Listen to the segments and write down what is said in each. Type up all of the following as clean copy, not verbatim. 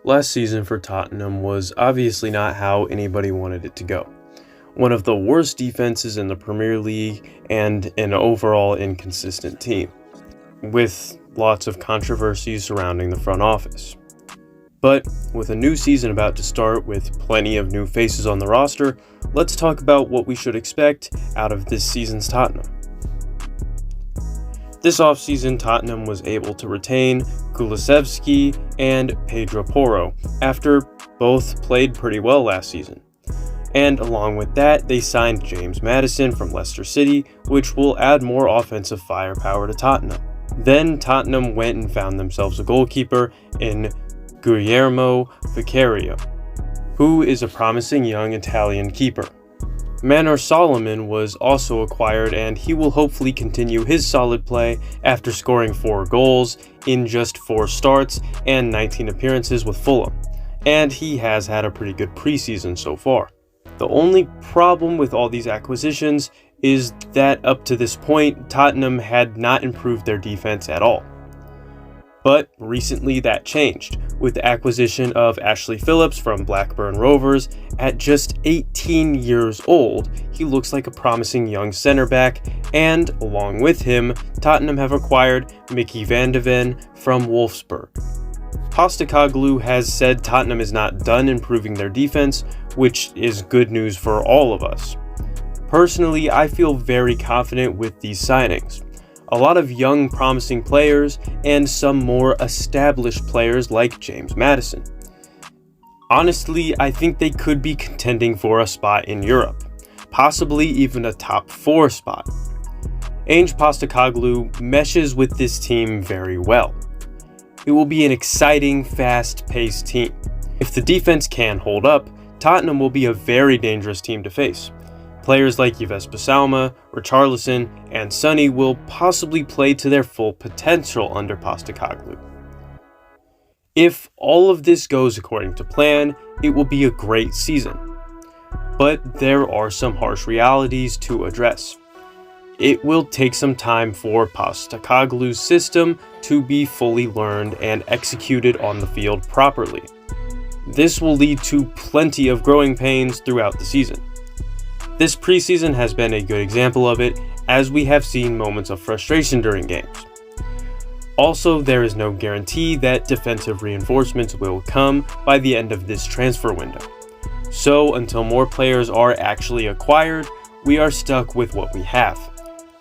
Last season for Tottenham was obviously not how anybody wanted it to go. One of the worst defenses in the Premier League and an overall inconsistent team, with lots of controversies surrounding the front office. But with a new season about to start with plenty of new faces on the roster, let's talk about what we should expect out of this season's Tottenham. This offseason, Tottenham was able to retain Kulusevski and Pedro Porro after both played pretty well last season. And along with that, they signed James Maddison from Leicester City, which will add more offensive firepower to Tottenham. Then Tottenham went and found themselves a goalkeeper in Guillermo Vicario, who is a promising young Italian keeper. Manor Solomon was also acquired, and he will hopefully continue his solid play after scoring 4 goals in just 4 starts and 19 appearances with Fulham, and he has had a pretty good preseason so far. The only problem with all these acquisitions is that up to this point, Tottenham had not improved their defense at all. But recently that changed, with the acquisition of Ashley Phillips from Blackburn Rovers. At just 18 years old, he looks like a promising young center back, and along with him, Tottenham have acquired Mickey van de Ven from Wolfsburg. Postecoglou has said Tottenham is not done improving their defense, which is good news for all of us. Personally, I feel very confident with these signings. A lot of young, promising players, and some more established players like James Maddison. Honestly, I think they could be contending for a spot in Europe, possibly even a top 4 spot. Ange Postecoglou meshes with this team very well. It will be an exciting, fast-paced team. If the defense can hold up, Tottenham will be a very dangerous team to face. Players like Yves Bissouma, Richarlison, and Sonny will possibly play to their full potential under Postecoglou. If all of this goes according to plan, it will be a great season. But there are some harsh realities to address. It will take some time for Postecoglou's system to be fully learned and executed on the field properly. This will lead to plenty of growing pains throughout the season. This preseason has been a good example of it, as we have seen moments of frustration during games. Also, there is no guarantee that defensive reinforcements will come by the end of this transfer window. So until more players are actually acquired, we are stuck with what we have,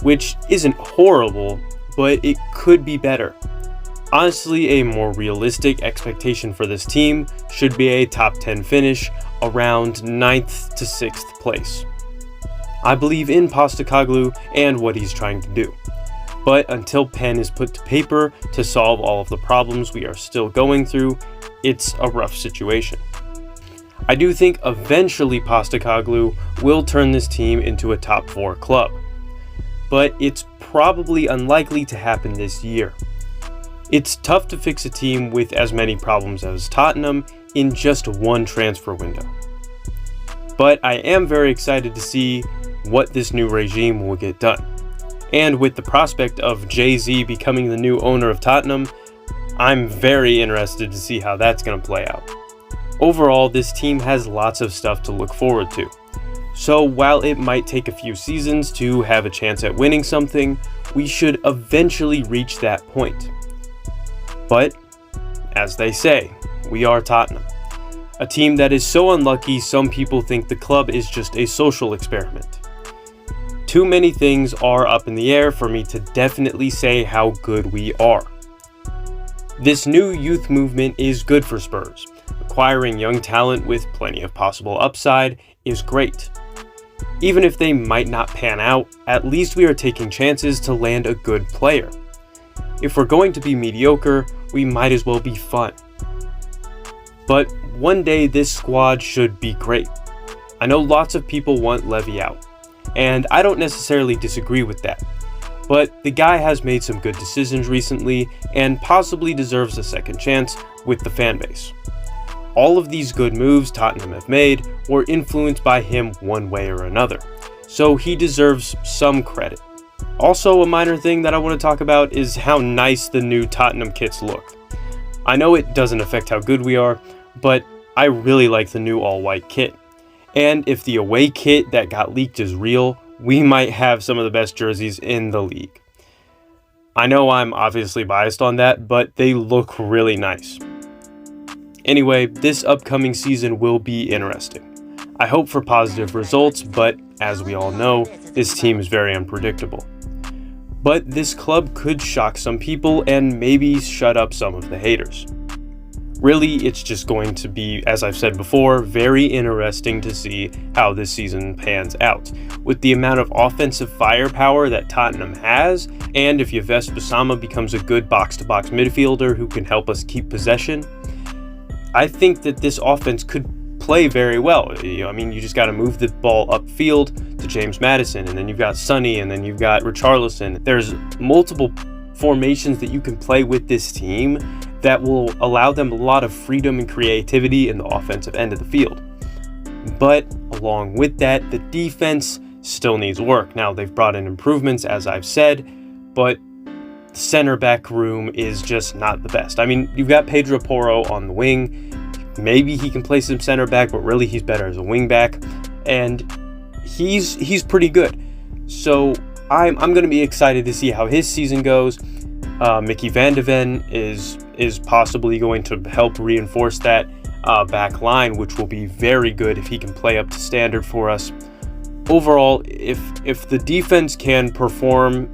which isn't horrible, but it could be better. Honestly, a more realistic expectation for this team should be a top 10 finish around 9th to 6th place. I believe in Postecoglou and what he's trying to do. But until pen is put to paper to solve all of the problems we are still going through, it's a rough situation. I do think eventually Postecoglou will turn this team into a top 4 club, but it's probably unlikely to happen this year. It's tough to fix a team with as many problems as Tottenham in just one transfer window. But I am very excited to see what this new regime will get done. And with the prospect of Jay-Z becoming the new owner of Tottenham, I'm very interested to see how that's going to play out. Overall, this team has lots of stuff to look forward to. So while it might take a few seasons to have a chance at winning something, we should eventually reach that point. But, as they say, we are Tottenham. A team that is so unlucky some people think the club is just a social experiment. Too many things are up in the air for me to definitely say how good we are. This new youth movement is good for Spurs. Acquiring young talent with plenty of possible upside is great. Even if they might not pan out, at least we are taking chances to land a good player. If we're going to be mediocre, we might as well be fun. But one day this squad should be great. I know lots of people want Levy out, and I don't necessarily disagree with that. But the guy has made some good decisions recently and possibly deserves a second chance with the fan base. All of these good moves Tottenham have made were influenced by him one way or another, so he deserves some credit. Also, a minor thing that I want to talk about is how nice the new Tottenham kits look. I know it doesn't affect how good we are, but I really like the new all-white kit. And if the away kit that got leaked is real, we might have some of the best jerseys in the league. I know I'm obviously biased on that, but they look really nice. Anyway, this upcoming season will be interesting. I hope for positive results, but as we all know, this team is very unpredictable. But this club could shock some people and maybe shut up some of the haters. Really, it's just going to be, as I've said before, very interesting to see how this season pans out. With the amount of offensive firepower that Tottenham has, and if Yves Bissouma becomes a good box-to-box midfielder who can help us keep possession, I think that this offense could play very well. You just got to move the ball upfield to James Maddison, and then you've got Sonny, and then you've got Richarlison. There's multiple formations that you can play with this team that will allow them a lot of freedom and creativity in the offensive end of the field. But along with that, the defense still needs work. Now, they've brought in improvements, as I've said, but the center back room is just not the best. You've got Pedro Porro on the wing. Maybe he can play some center back, but really he's better as a wing back, and he's pretty good. So I'm going to be excited to see how his season goes. Mickey Van de Ven is possibly going to help reinforce that back line, which will be very good if he can play up to standard for us. Overall, if the defense can perform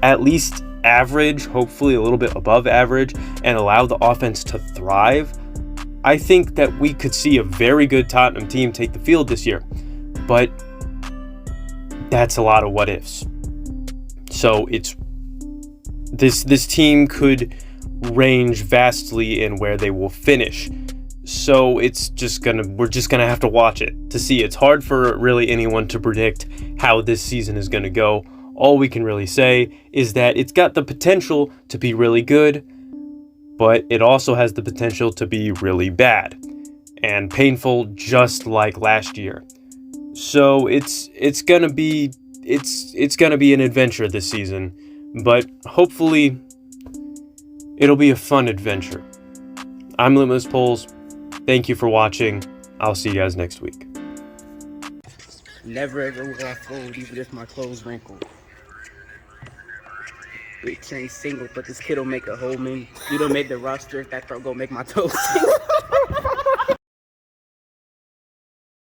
at least average, hopefully a little bit above average, and allow the offense to thrive, I think that we could see a very good Tottenham team take the field this year. But that's a lot of what ifs. So this team could range vastly in where they will finish. So we're just gonna have to watch it to see. It's hard for really anyone to predict how this season is gonna go. All we can really say is that it's got the potential to be really good, but it also has the potential to be really bad and painful, just like last year. So it's gonna be an adventure this season, but hopefully it'll be a fun adventure. I'm Limitless Poles. Thank you for watching. I'll see you guys next week. Never ever will I fold, even if my clothes wrinkle. Rich ain't single, but this kid'll make a whole me. You don't make the roster, that throw gon' make my toes.